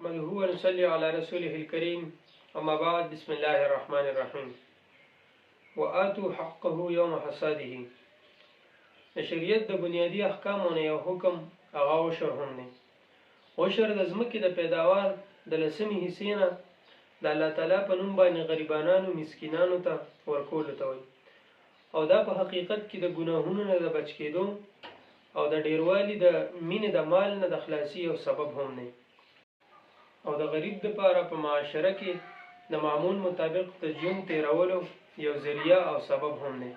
نحمده ونصلي على رسوله الكريم اما بعد بسم الله الرحمن الرحیم وآتوا حقه یوم حصاده. د شریعت د بنیادی احکامونه یو حکم هغه عشر هم دی. عشر د ځمکې د پیداوار د لسمې حصې نه د الله تعالی په نوم باندې غریبانانو مسکینانو ته ورکولو ته وایي، او دا په حقیقت کې د ګناهونو نه د بچ کېدو او د ډیروالي د مینې د مال نه د خلاصي یو سبب هم دی، او د غریب دپاره په معاشره کې د معمول مطابق د ژوند تیرولو یو ذریعه او سبب هم دی،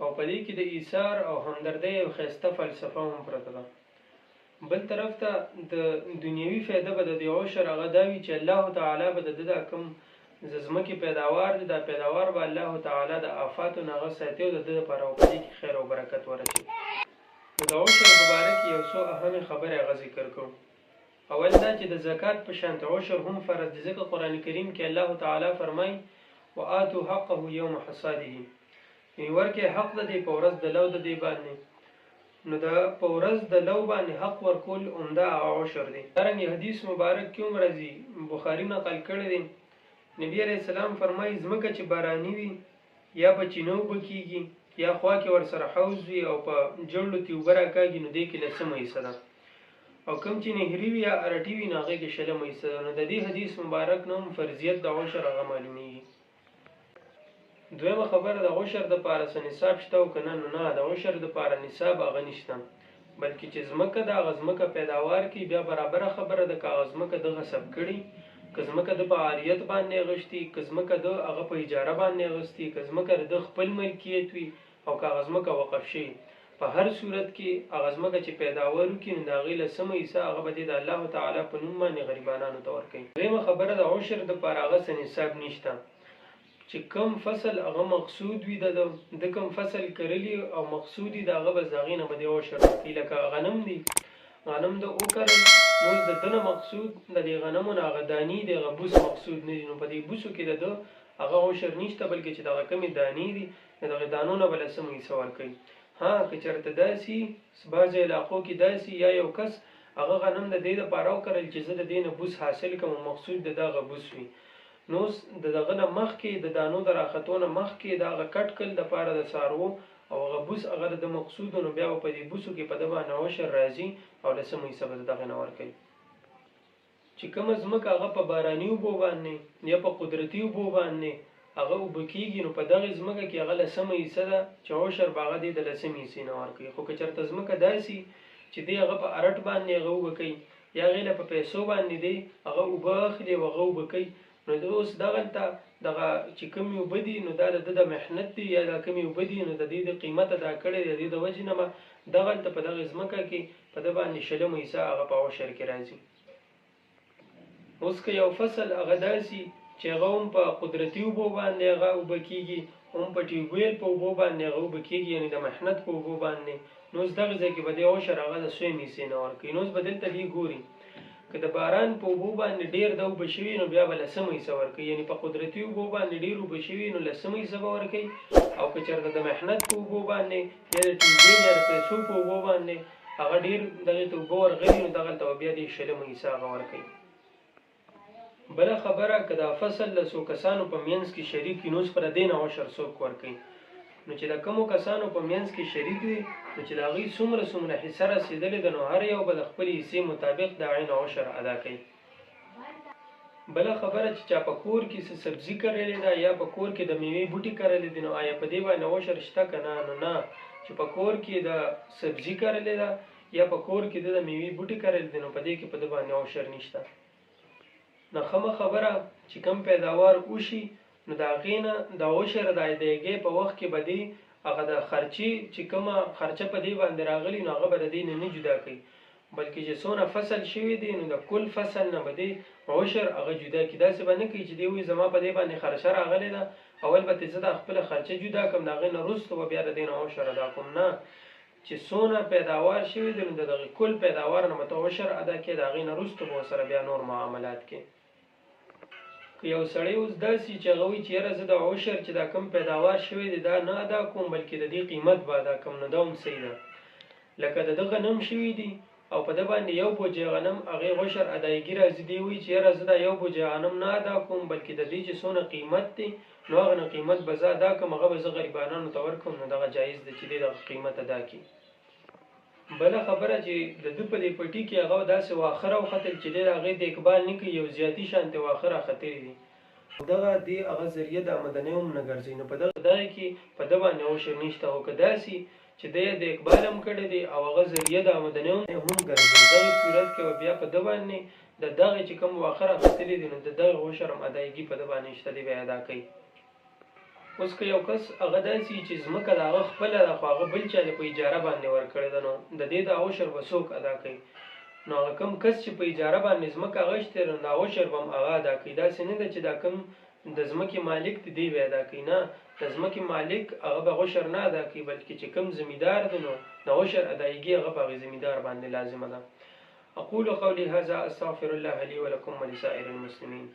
او په دې کې د ایثار او همدردۍ یو ښایسته فلسفه هم پرته ده. بل طرف ته د دنیوي فایده به د دې عشر هغه دا وي چې الله تعالی به د ده دا کوم د ځمکې پیداوار دی، دا پیداوار به الله تعالی د آفاتو نه هغه ساتي او د ده دپاره او په دې کې خیر او برکت ورچوي. نو د عشر په باره کې یو څو اهمې خبرې هغه ذکر کوو. اول دا چې د زکات په شانت عشر هم فرض دی، ځکه قرآن کریم کې الله تعالی فرمایي وآتوا حقه یوم حصاده، یعنې ورکې حق د دې په ورځ د لو د دې باندې. نو د په ورځ د لو باندې حق ورکول عمده عشر دی. دارنګې حدیث مبارک کې هم راځي، بخاري نقل کړی دی، نبی علیه السلام فرمایي ځمکه چې باراني وي یا په چینو اوبه کېږي یا خوا کې ورسره حوض وي او په جړلو تې اوبه راکاږي نو دې کې لسمه حصه ده، او کوم چې نهري وي یا ارټي وي نو هغې کې شلمه حصه ده. نو د دې حدیث مبارک نه هم فرضیت د عشر هغه معلومیږي. دویمه خبره د عشر دپاره څه نصاب شته او که نه؟ نو نه، د عشر دپاره نصاب هغه نشته، بلکې چې ځمکه ده هغه ځمکه پیداوار کوي، بیا برابره خبره ده که هغه ځمکه ده غصب کړي، که ځمکه ده په عاریت باندې اغوښتي، که ځمکه ده هغه په اجاره باندې اغوستي، که ځمکه ده خپل ملکیت وي او که هغه ځمکه وقف شي. په هر صورت کې هغه ځمکه چې پیداوار وکړي نو د هغې لسمه حصه هغه به د الله تعالی په نوم باندې غریبانانو ته ورکوي. درېیمه خبره د عشر دپاره هغه څه نصاب نشته، چې کوم فصل هغه مقصود وي د کوم فصل کرلی او مقصود وي د هغه به د هغې نه به د عشر ورکوي. لکه غنم دي، غنم د وکرل نو د ده نه مقصود د دې غنمو نه هغه دانې دي، هغه بوس مقصود نه دي، نو په دې بوسو کې د ده هغه عشر نشته، بلکې چې دغه کمې دانې دي د دغې دانو نه به لسمه حصه ورکوي. ها که چېرته داسې بعضې علاقو کې داسې یا یو کس هغه غنم د دې دپاره وکرل چې زه د دې نه بوس حاصل کړم او مقصود د دغه بوس وي، نو د دغه نه مخکې د دانو د راختو نه مخکې د هغه کټ کل دپاره د څاروو او هغه بوس هغه د مقصود نو بیا به په دې بوسو کې په ده باندې عشر راځي او لسمه حصه به د دغې نه ورکوي. چې کومه ځمکه هغه په باراني اوبو باندې یا په قدرتي اوبو باندې هغه اوبه کېږي نو په دغې ځمکه کې هغه لسمه حصه ده چې عشر به هغه دی د لسمې حصې نه ورکوي. خو که چېرته ځمکه داسې چې دی هغه په ارټ باندې هغه اوبه کوي یا هغې له په پیسو باندې دی هغه اوبه اخلي او هغه اوبه کوي، نو اوس دغلته دغه چې کومې اوبه دي نو دا د ده د محنت دي یا دا کومې اوبه دي نو د دې د قیمت ادا کړی د دې د وجې نه به دغلته په دغې ځمکه کې په ده باندې شلمه حصه هغه په عشر کې راځي. اوس که یو فصل هغه داسې چې هغه هم په قدرتي اوبو باندې هغه اوبه کېږي، هم په ټیوبویل په اوبو باندې هغه اوبه کېږي، یعنې د محنت په اوبو باندې، نو اوس دغې ځای کې به دې عشر هغه د سویمې حصې نه ورکوي. نو اوس به دلته دې ګوري که د باران په اوبو باندې ډېر د اوبه شوي نو بیا به لسمه حصه ورکوي، یعنې په قدرتي اوبو باندې ډېر اوبه شوي نو لسمه حصه به ورکوي، او که چېرته د محنت په اوبو باندې یا د ټیوبویل یا د پیسو په اوبو باندې هغه ډېر دغې ته اوبه ورغلي نو دغلته به بیا دې شلمه حصه هغه ورکوي. بله خبره که دا فصل د څو کسانو په منځ کې شریک وي نو اوس پر دې نه عشر څوک ورکوي؟ نو چې د کومو کسانو په منځ کې شریک وي نو چې د هغوی څومره حصه رسېدلې ده نو هر یو به د خپلې حصې مطابق د هغې نه عشر ادا کوي. بله خبره چې چا په کور کې څه سبزي کرلې ده یا په کور کې د میوې بوټي کرلې دي نو آیا په دې باندې عشر شته که نه؟ نو نه، چې په کور کې د سبزي کرلې ده یا په کور کې د میوې بوټي کرلې دي نو په دې کې په ده باندې عشر نشته. نخمه خبره چې کم پیداوار وشي نو د هغې نه د عشر د ادایګۍ په وخت کې به دې هغه د خرچې چې کومه خرچه په دې باندې راغلي نو هغه به د دې نه جدا کوي، بلکې چې څونه فصل شوي دي نو د کل فصل نه به دې عشر هغه جدا کړي. داسې به نه کوي چې دی وایي زما په دې باندې خرچه راغلې ده اول به زه دا خپله خرچه جدا کړم د هغې نه وروسته به بیا د دې نه عشر ادا کوم. نه، چې څونه پیداوار شوي دي نو د دغې کل پیداوار نه به ته عشر ادا کړې، د هغې نه وروسته به ورسره بیا نور معاملات کې. که یو سړی اوس داسې چې هغه وایي چې یاره زه د عشر چې دا کم پیداوار شوی دی دا نه ادا کوم بلکې د دې قیمت به ادا کوم، نو دا هم صحیح ده. لکه د ده غنم شوي دي او په ده باندې یو بوجۍ غنم هغې عشر ادایګي راځي. دی وایي چې یاره زه دا یو بوجۍ غنم نه ادا کوم بلکې د دې چې څونه قیمت دی نو هغه نه قیمت به زه ادا کړم، هغه به زه غریبانانو ته ورکړم، نو دغه جایز دی چې دی دغه قیمت ادا کړي. بله خبره چې د ده په دې پټي کې هغه داسې واښه راوختل چې دی د هغې دیکبال نه کوي، یو زیاتي شانتې واښه راختلي دي، دغه دی هغه ذریعه د آمدنیو هم نه ګرځوي. نو په دغه کې په ده باندې عشر نشته. خو که داسې چې دی یې دیکبال هم کړی دی او هغه ذریعه د آمدنیو هم ګرځوي، دغې صورت کې به بیا په ده باندې د دغې چې کوم واښه راختلي دي نو د دغې عشر هم ادایګي په ده باندې شته، دی به یې ادا کوي. اوس که یو کس هغه داسې چې ځمکه د هغه خپله ده خو هغه بل چا په اجاره باندې ورکړې ده، نو د دې د عشر به څوک ادا کوي؟ نو هغه کوم کس چې په اجاره باندې ځمکه اخیستې ده نو دا عشر به هم هغه ادا کوي. داسې نه ده چې دا کوم د ځمکې مالک دی دی به ادا کوي، نه، د ځمکې مالک هغه به عشر نه ادا کوي بلکې چې کوم زمیندار دی نو د عشر ادایګي هغه په هغې زمیندار باندې لازمه ده. اقول قولي هذا استغفر الله لي ولكم ولسائر المسلمين.